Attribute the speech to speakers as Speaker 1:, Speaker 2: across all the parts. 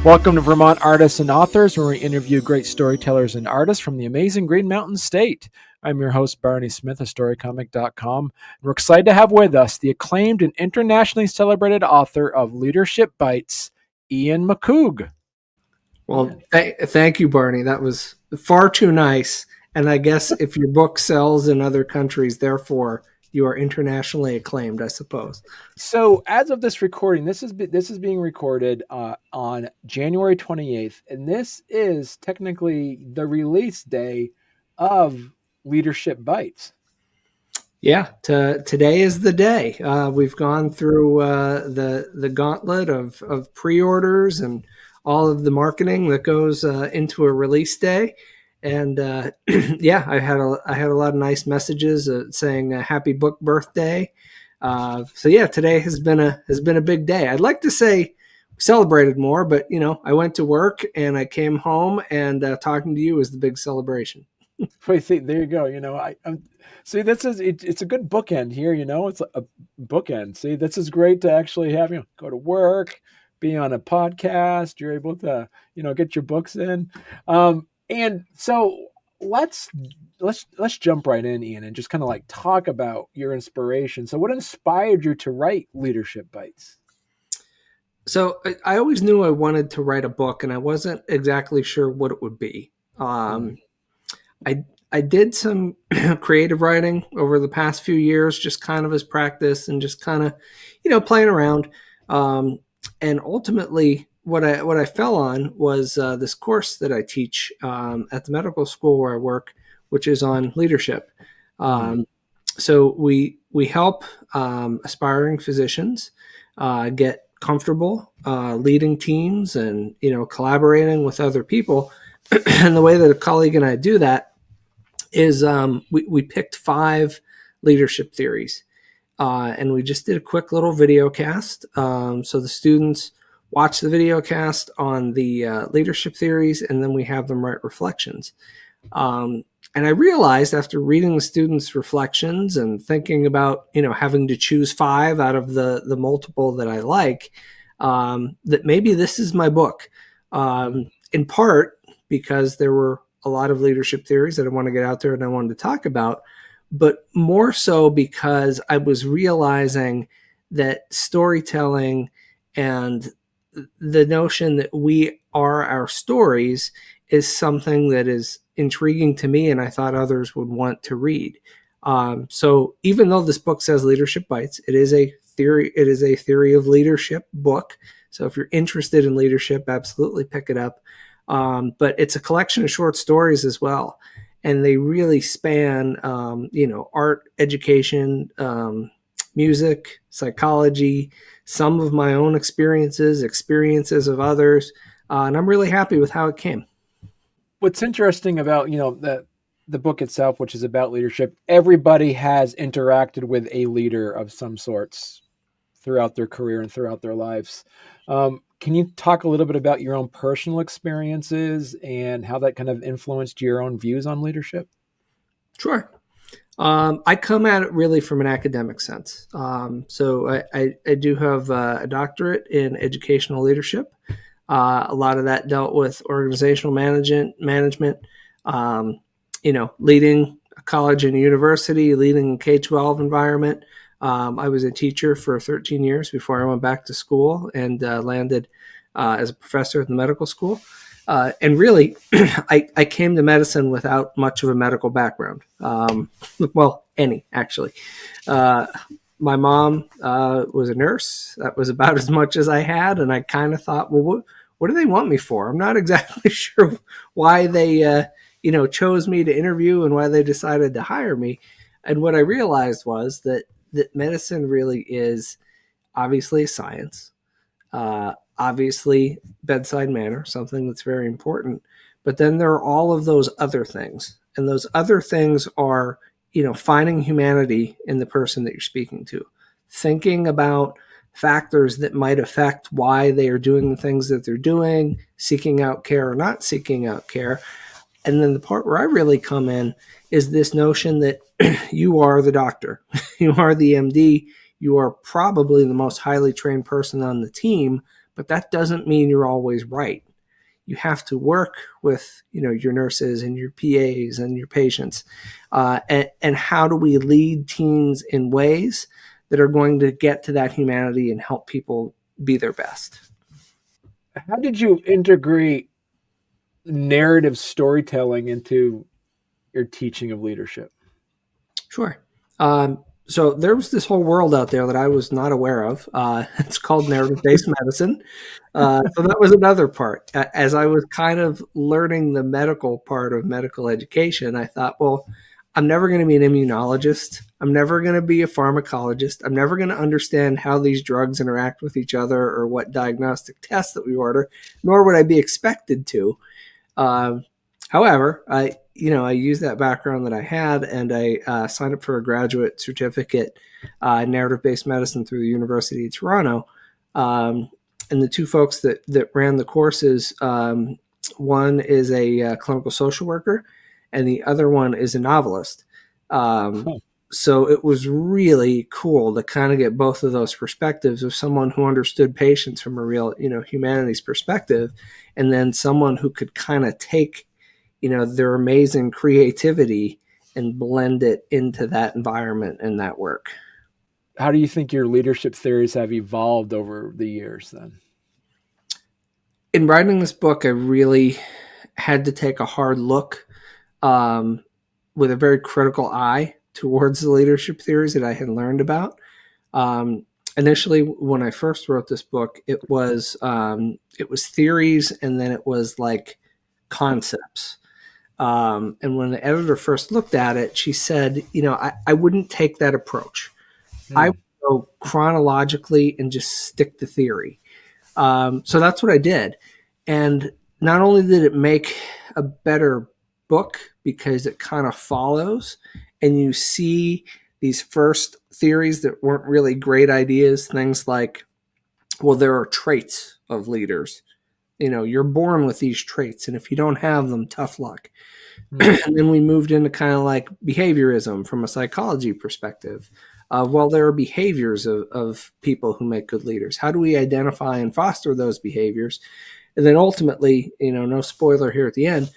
Speaker 1: Welcome to Vermont Artists and Authors, where we interview great storytellers and artists from the amazing Green Mountain State. I'm your host, Barney Smith of StoryComic.com. And we're excited to have with us the acclaimed and internationally celebrated author of Leadership Bites, Ian McCoog.
Speaker 2: Well, thank you, Barney. That was far too nice. And I guess if your book sells in other countries, therefore you are internationally acclaimed, I suppose.
Speaker 1: So, as of this recording, this is being recorded on January 28th, and this is technically the release day of Leadership Bites.
Speaker 2: Yeah, today is the day. We've gone through the gauntlet of pre-orders and all of the marketing that goes into a release day. And yeah, I had a lot of nice messages saying happy book birthday. So yeah, today has been a big day. I'd like to say celebrated more, but I went to work and I came home, and talking to you is the big celebration.
Speaker 1: Wait, see, there you go. See, it's a good bookend here. It's a bookend. See, this is great to actually have go to work, be on a podcast. You're able to get your books in. And so let's jump right in, Ian, and just kind of like talk about your inspiration. So what inspired you to write Leadership Bites?
Speaker 2: So I always knew I wanted to write a book, and I wasn't exactly sure what it would be. I did some creative writing over the past few years, just kind of as practice and just kind of, playing around. And ultimately, what I fell on was this course that I teach at the medical school where I work, which is on leadership. So we help aspiring physicians get comfortable leading teams and collaborating with other people. And the way that a colleague and I do that is we picked 5 leadership theories, and we just did a quick little video cast. So the students watch the video cast on the leadership theories, and then we have them write reflections. And I realized after reading the students' reflections and thinking about, having to choose 5 out of the multiple that I like, that maybe this is my book, in part because there were a lot of leadership theories that I want to get out there and I wanted to talk about, but more so because I was realizing that storytelling and the notion that we are our stories is something that is intriguing to me, and I thought others would want to read. So even though this book says Leadership Bites, it is a theory. It is a theory of leadership book. So if you're interested in leadership, absolutely pick it up. But it's a collection of short stories as well, and they really span, art, education, music, psychology, some of my own experiences of others, and I'm really happy with how it came.
Speaker 1: What's interesting about the book itself, which is about leadership, everybody has interacted with a leader of some sorts throughout their career and throughout their lives. Can you talk a little bit about your own personal experiences and how that kind of influenced your own views on leadership?
Speaker 2: Sure. I come at it really from an academic sense. So I do have a doctorate in educational leadership. A lot of that dealt with organizational management, leading a college and a university, leading a K-12 environment. I was a teacher for 13 years before I went back to school and landed as a professor at the medical school. And really, I came to medicine without much of a medical background. Well, any, actually. My mom was a nurse. That was about as much as I had. And I kind of thought, well, what do they want me for? I'm not exactly sure why they, chose me to interview and why they decided to hire me. And what I realized was that medicine really is obviously a science, obviously bedside manner, something that's very important. But then there are all of those other things. And those other things are, finding humanity in the person that you're speaking to, thinking about factors that might affect why they are doing the things that they're doing, seeking out care or not seeking out care. And then the part where I really come in is this notion that you are the doctor, you are the MD, you are probably the most highly trained person on the team, but that doesn't mean you're always right. You have to work with, your nurses and your PAs and your patients. And how do we lead teams in ways that are going to get to that humanity and help people be their best?
Speaker 1: How did you integrate narrative storytelling into your teaching of leadership?
Speaker 2: Sure. So there was this whole world out there that I was not aware of. It's called narrative-based medicine. So that was another part. As I was kind of learning the medical part of medical education, I thought, well, I'm never going to be an immunologist. I'm never going to be a pharmacologist. I'm never going to understand how these drugs interact with each other or what diagnostic tests that we order, nor would I be expected to. Um, However, I used that background that I had, and I signed up for a graduate certificate in narrative-based medicine through the University of Toronto. And the two folks that ran the courses, one is a clinical social worker, and the other one is a novelist. Um,
Speaker 1: Huh.
Speaker 2: so it was really cool to kind of get both of those perspectives of someone who understood patients from a real, humanities perspective, and then someone who could kind of take their amazing creativity and blend it into that environment and that work.
Speaker 1: How do you think your leadership theories have evolved over the years then?
Speaker 2: In writing this book, I really had to take a hard look um, with a very critical eye towards the leadership theories that I had learned about. Initially, when I first wrote this book, it was theories, and then it was like concepts. And when the editor first looked at it, she said, I wouldn't take that approach. I
Speaker 1: Hmm.
Speaker 2: would go chronologically and just stick to theory. So that's what I did. And not only did it make a better book because it kind of follows and you see these first theories that weren't really great ideas, things like, well, there are traits of leaders. You're born with these traits, and if you don't have them, tough luck.
Speaker 1: Hmm.
Speaker 2: And then we moved into kind of like behaviorism from a psychology perspective. Well, there are behaviors of people who make good leaders. How do we identify and foster those behaviors? And then ultimately, no spoiler here at the end,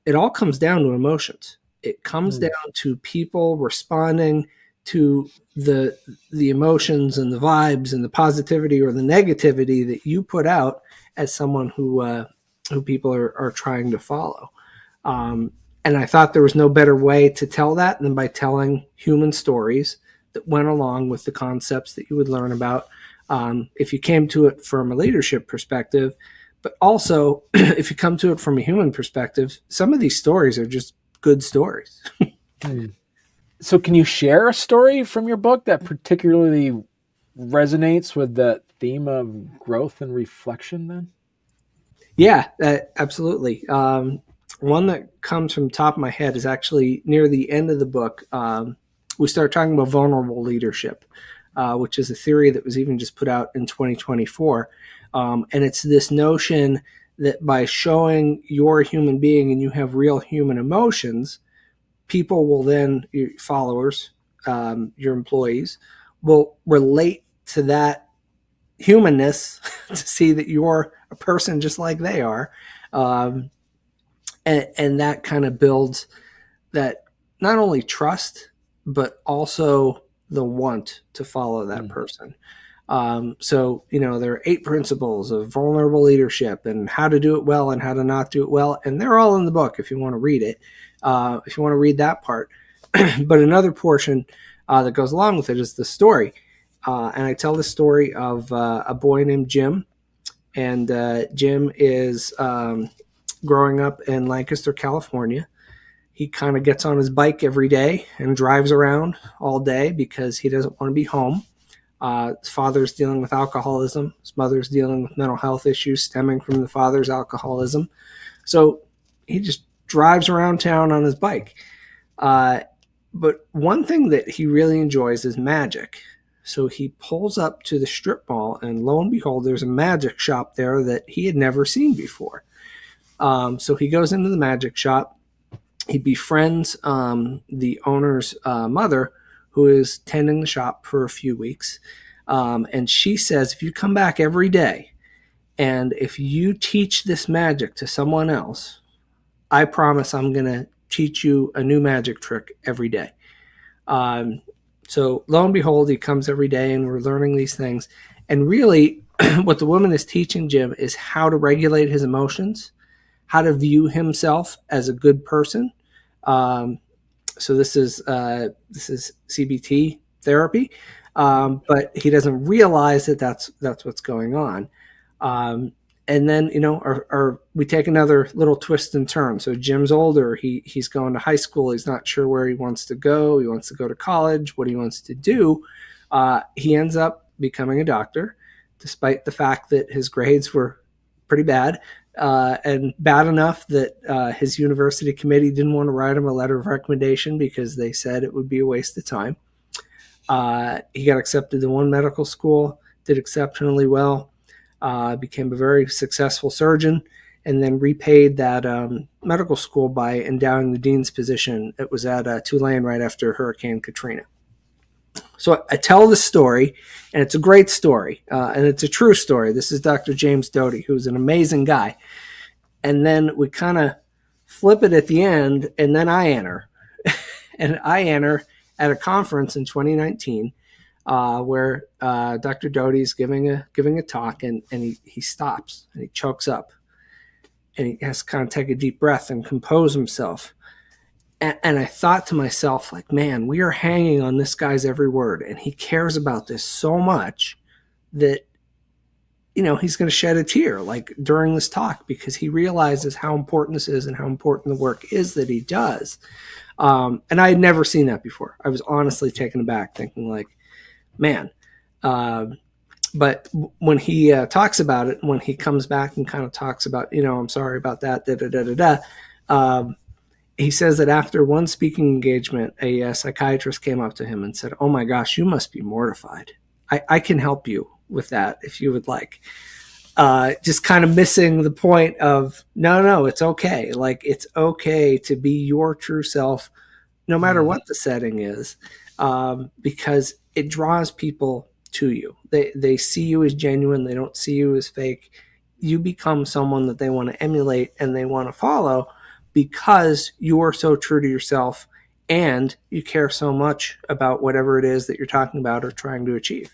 Speaker 2: it all comes down to emotions. It comes
Speaker 1: Hmm.
Speaker 2: down to people responding to the emotions and the vibes and the positivity or the negativity that you put out as someone who people are trying to follow. Um, and I thought there was no better way to tell that than by telling human stories that went along with the concepts that you would learn about if you came to it from a leadership perspective. But also, if you come to it from a human perspective, some of these stories are just good stories.
Speaker 1: Hmm. So, can you share a story from your book that particularly resonates with that theme of growth and reflection then?
Speaker 2: Yeah, absolutely. One that comes from the top of my head is actually near the end of the book. We start talking about vulnerable leadership, which is a theory that was even just put out in 2024. And it's this notion that by showing you're a human being and you have real human emotions, people will then, your followers, your employees, will relate to that humanness to see that you're a person just like they are. Um, and that kind of builds that not only trust, but also the want to follow that
Speaker 1: Hmm.
Speaker 2: person. So there are 8 principles of vulnerable leadership and how to do it well and how to not do it well. And they're all in the book if you want to read it, if you want to read that part. But another portion that goes along with it is the story. And I tell the story of a boy named Jim. And Jim is growing up in Lancaster, California. He kind of gets on his bike every day and drives around all day because he doesn't want to be home. His father's dealing with alcoholism. His mother's dealing with mental health issues stemming from the father's alcoholism. So he just drives around town on his bike. Uh, but one thing that he really enjoys is magic. So he pulls up to the strip mall, and lo and behold, there's a magic shop there that he had never seen before. So he goes into the magic shop. He befriends the owner's mother, who is tending the shop for a few weeks. And she says, if you come back every day And if you teach this magic to someone else, I promise I'm going to teach you a new magic trick every day. Um, so lo and behold, he comes every day and we're learning these things. And really, what the woman is teaching Jim is how to regulate his emotions, how to view himself as a good person. Um, so this is CBT therapy, but he doesn't realize that that's what's going on. Um, and then we take another little twist and turn. So Jim's older. He's going to high school. He's not sure where he wants to go. He wants to go to college. What he wants to do. He ends up becoming a doctor, despite the fact that his grades were pretty bad. And bad enough that his university committee didn't want to write him a letter of recommendation because they said it would be a waste of time. He got accepted to one medical school, did exceptionally well, became a very successful surgeon, and then repaid that medical school by endowing the dean's position. It was at Tulane right after Hurricane Katrina. So I tell this story, and it's a great story, and it's a true story. This is Dr. James Doty, who's an amazing guy. And then we kind of flip it at the end, and then I enter. And I enter at a conference in 2019 where Dr. Doty is giving a talk, and he stops, and he chokes up. And he has to kind of take a deep breath and compose himself. And I thought to myself, like, man, we are hanging on this guy's every word, and he cares about this so much that, he's going to shed a tear, like, during this talk, because he realizes how important this is and how important the work is that he does. And I had never seen that before. I was honestly taken aback, thinking, like, man. But when he talks about it, when he comes back and kind of talks about, I'm sorry about that, he says that after one speaking engagement, a psychiatrist came up to him and said, "Oh my gosh, you must be mortified. I can help you with that if you would like." Just kind of missing the point of, no, it's okay. Like, it's okay to be your true self, no matter what the setting is, because it draws people to you. They see you as genuine. They don't see you as fake. You become someone that they want to emulate and they want to follow, because you are so true to yourself and you care so much about whatever it is that you're talking about or trying to achieve.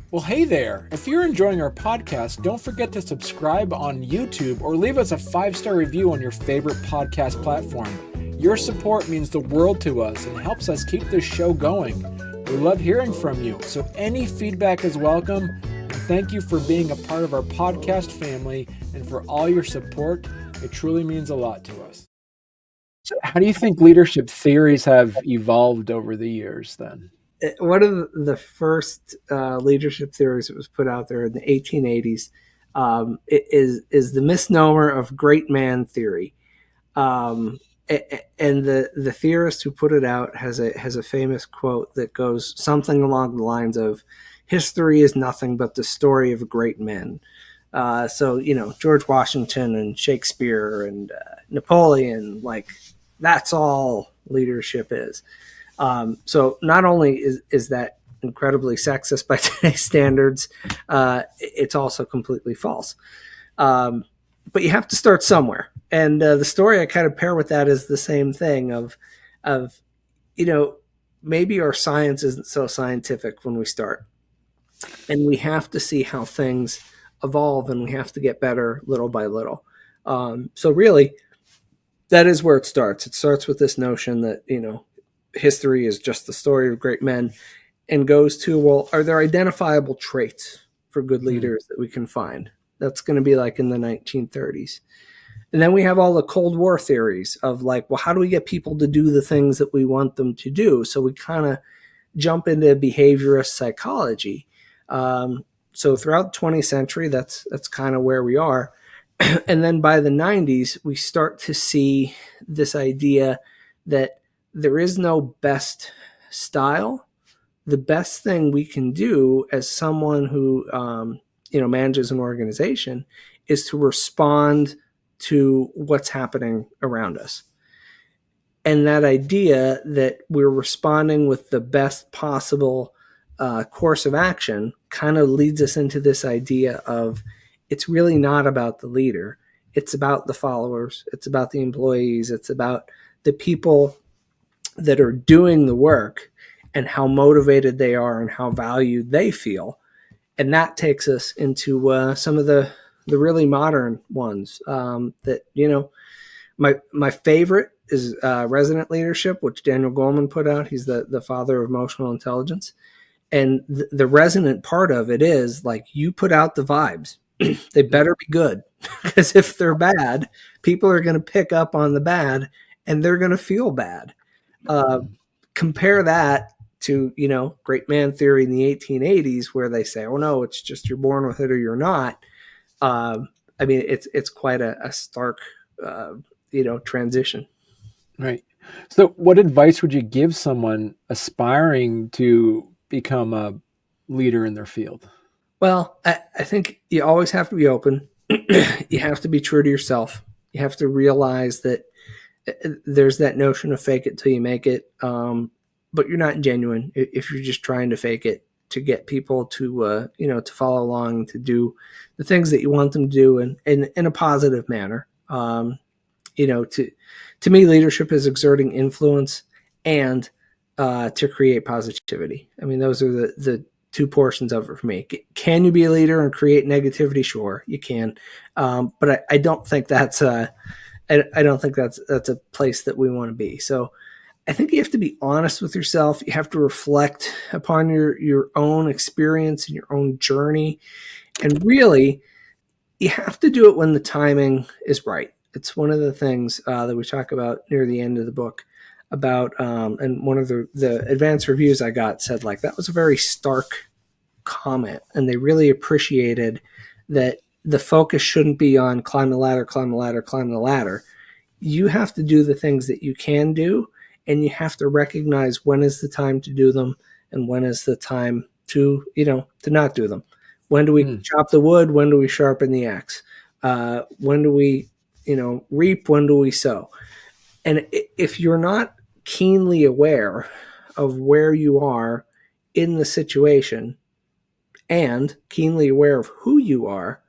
Speaker 1: Well, hey there. If you're enjoying our podcast, don't forget to subscribe on YouTube or leave us a 5-star review on your favorite podcast platform. Your support means the world to us and helps us keep this show going. We love hearing from you, so any feedback is welcome. And thank you for being a part of our podcast family and for all your support. It truly means a lot to us. So how do you think leadership theories have evolved over the years then?
Speaker 2: One of the first leadership theories that was put out there in the 1880s is the misnomer of great man theory. And the theorist who put it out has a famous quote that goes something along the lines of, "History is nothing but the story of great men." So, George Washington and Shakespeare and Napoleon, like, that's all leadership is. So not only is that incredibly sexist by today's standards, it's also completely false. But you have to start somewhere. And the story I kind of pair with that is the same thing of maybe our science isn't so scientific when we start. And we have to see how things evolve, and we have to get better little by little. So really, that is where it starts. It starts with this notion that, history is just the story of great men, and goes to, well, are there identifiable traits for good leaders that we can find? That's going to be like in the 1930s. And then we have all the Cold War theories of, like, well, how do we get people to do the things that we want them to do? So we kind of jump into behaviorist psychology. So throughout the 20th century, that's kind of where we are. And then by the 90s, we start to see this idea that there is no best style. The best thing we can do as someone who manages an organization is to respond to what's happening around us. And that idea that we're responding with the best possible course of action kind of leads us into this idea of it's really not about the leader. It's about the followers. It's about the employees. It's about the people that are doing the work and how motivated they are and how valued they feel. And that takes us into some of the really modern ones that, my favorite is Resident Leadership, which Daniel Goleman put out. He's the father of emotional intelligence. And the resonant part of it is like you put out the vibes. They better be good, because if they're bad, people are going to pick up on the bad and they're going to feel bad. Compare that to, great man theory in the 1880s, where they say, oh no, it's just you're born with it or you're not. It's quite a stark, transition.
Speaker 1: Right. So what advice would you give someone aspiring to become a leader in their field?
Speaker 2: Well, I think you always have to be open. You have to be true to yourself. You have to realize that there's that notion of fake it till you make it. But you're not genuine if you're just trying to fake it to get people to, to follow along, to do the things that you want them to do in a positive manner. To me, leadership is exerting influence and to create positivity. I mean, those are the two portions of it for me. Can you be a leader and create negativity? Sure, you can. But I don't think that's I don't think that's a place that we want to be. So I think you have to be honest with yourself. You have to reflect upon your own experience and your own journey. And really, you have to do it when the timing is right. It's one of the things that we talk about near the end of the book about, and one of the advanced reviews I got said, like, that was a very stark comment. And they really appreciated that the focus shouldn't be on climb the ladder, climb the ladder, climb the ladder. You have to do the things that you can do, and you have to recognize when is the time to do them and when is the time to not do them. When do we chop the wood? When do we sharpen the axe? When do we, reap? When do we sow? And if you're not keenly aware of where you are in the situation and keenly aware of who you are,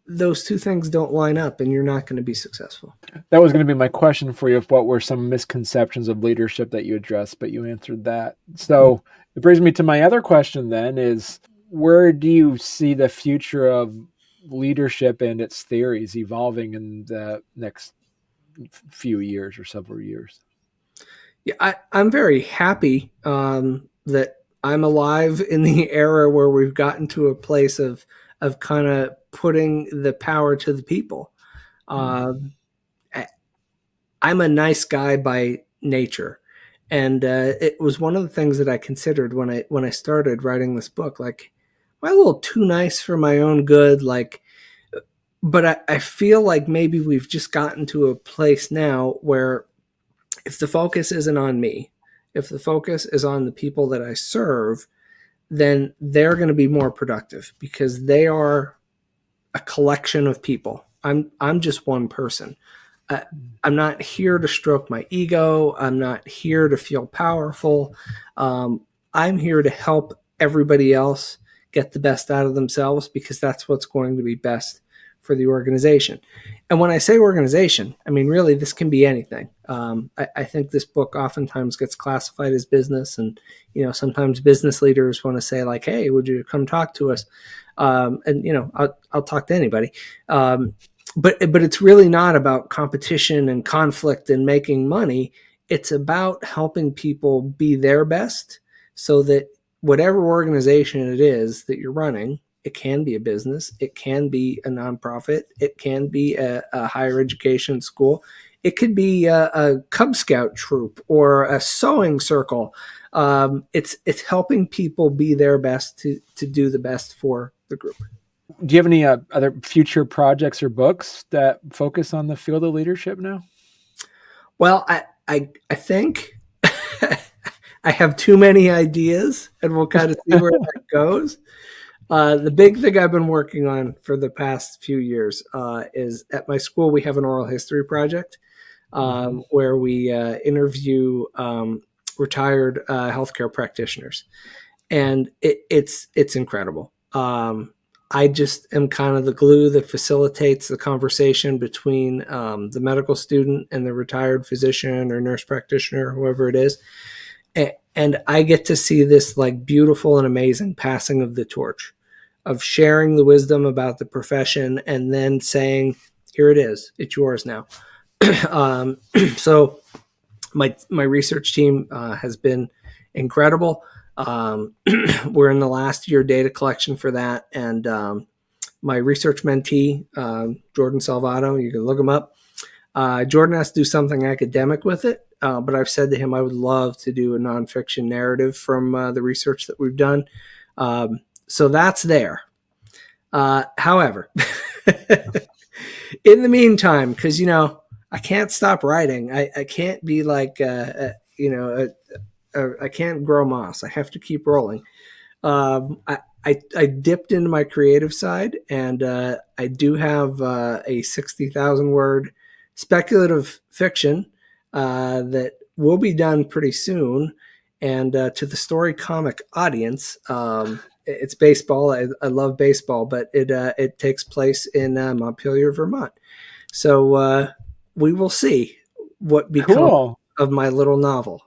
Speaker 2: those two things don't line up and you're not going to be successful.
Speaker 1: That was going to be my question for you. What were some misconceptions of leadership that you addressed, but you answered that. So it brings me to my other question then is, where do you see the future of leadership and its theories evolving in the next few years or several years?
Speaker 2: Yeah, I'm very happy that I'm alive in the era where we've gotten to a place of kind of putting the power to the people. I'm a nice guy by nature. And it was one of the things that I considered when I started writing this book, like, am I a little too nice for my own good? But I feel like maybe we've just gotten to a place now where if the focus isn't on me, if the focus is on the people that I serve, then they're going to be more productive because they are a collection of people. I'm just one person. I'm not here to stroke my ego. I'm not here to feel powerful. I'm here to help everybody else get the best out of themselves because that's what's going to be best for the organization. And when I say organization, I mean, really, this can be anything. I think this book oftentimes gets classified as business. And, sometimes business leaders want to say like, hey, would you come talk to us? And, I'll talk to anybody. But it's really not about competition and conflict and making money. It's about helping people be their best so that whatever organization it is that you're running, it can be a business, it can be a nonprofit, it can be a higher education school, it could be a Cub Scout troop or a sewing circle. It's helping people be their best to do the best for the group.
Speaker 1: Do you have any other future projects or books that focus on the field of leadership now?
Speaker 2: Well, I think I have too many ideas, and we'll kind of see where that goes. The big thing I've been working on for the past few years is at my school, we have an oral history project where we interview retired healthcare practitioners. and it's incredible. I just am kind of the glue that facilitates the conversation between the medical student and the retired physician or nurse practitioner, whoever it is. And I get to see this like beautiful and amazing passing of the torch, of sharing the wisdom about the profession and then saying, here it is, it's yours now. So my research team has been incredible. We're in the last year data collection for that, and my research mentee, Jordan Salvato, you can look him up. Jordan has to do something academic with it, but I've said to him I would love to do a nonfiction narrative from the research that we've done. So that's there. However, in the meantime, because I can't stop writing. I can't be like I can't grow moss. I have to keep rolling. I dipped into my creative side, and I do have a 60,000 word speculative fiction that will be done pretty soon. And to the story comic audience, it's baseball. I love baseball, but it takes place in Montpelier, Vermont. So we will see what becomes
Speaker 1: Cool.
Speaker 2: of my little novel.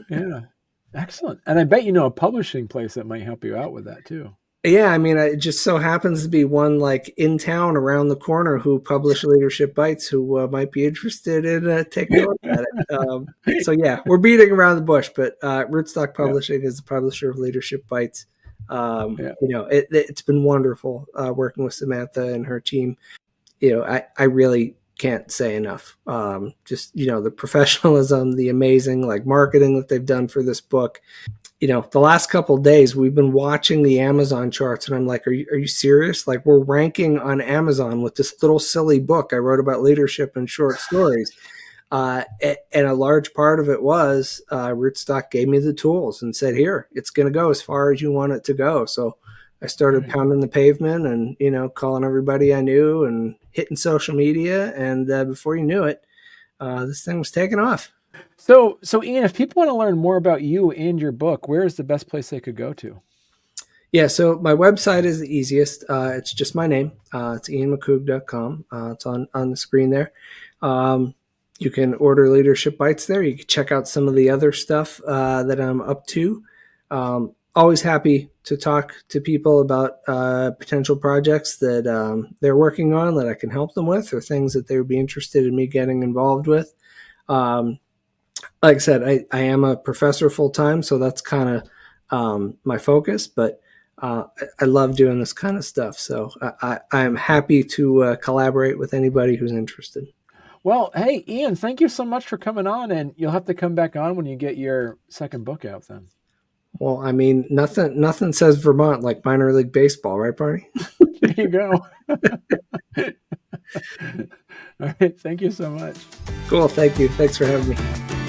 Speaker 1: Yeah. Excellent. And I bet you know a publishing place that might help you out with that too.
Speaker 2: Yeah, I mean, it just so happens to be one like in town around the corner who publish Leadership Bites, who might be interested in taking a look at it. So yeah, we're beating around the bush, but Rootstock Publishing is the publisher of Leadership Bites. It's been wonderful working with Samantha and her team. I really can't say enough. Just the professionalism, the amazing like marketing that they've done for this book. The last couple of days we've been watching the Amazon charts, and I'm like, are you serious? Like, we're ranking on Amazon with this little silly book I wrote about leadership and short stories. And a large part of it was Rootstock gave me the tools and said, here, it's going to go as far as you want it to go. So I started pounding the pavement and, calling everybody I knew and hitting social media. And before you knew it, this thing was taking off.
Speaker 1: So Ian, if people want to learn more about you and your book, where is the best place they could go to?
Speaker 2: Yeah, so my website is the easiest. It's just my name. It's ianmccoog.com. It's on the screen there. You can order Leadership Bites there. You can check out some of the other stuff that I'm up to. Always happy to talk to people about potential projects that they're working on that I can help them with, or things that they would be interested in me getting involved with. Like I said, I am a professor full-time, so that's kind of my focus, but I love doing this kind of stuff. So I'm happy to collaborate with anybody who's interested.
Speaker 1: Well, hey, Ian, thank you so much for coming on, and you'll have to come back on when you get your second book out then.
Speaker 2: Well, I mean, nothing says Vermont like minor league baseball, right, Barney?
Speaker 1: There you go. All right. Thank you so much.
Speaker 2: Cool. Thank you. Thanks for having me.